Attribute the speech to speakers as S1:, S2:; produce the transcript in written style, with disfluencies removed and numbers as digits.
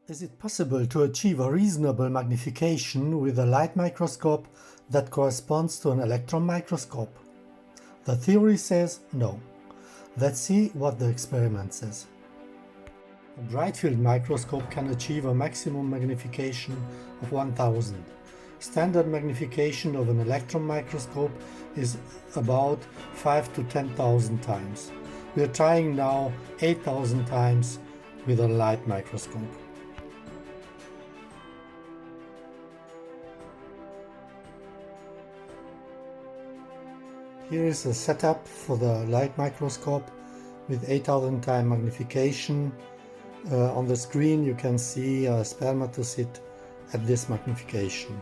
S1: Is it possible to achieve a reasonable magnification with a light microscope that corresponds to an electron microscope? The theory says no. Let's see what the experiment says. A Brightfield microscope can achieve a maximum magnification of 1000. Standard magnification of an electron microscope is about 5 to 10,000 times. We are trying now 8,000 times with a light microscope. Here is a setup for the light microscope with 8,000 time magnification. On the screen you can see a spermatocyte at this magnification.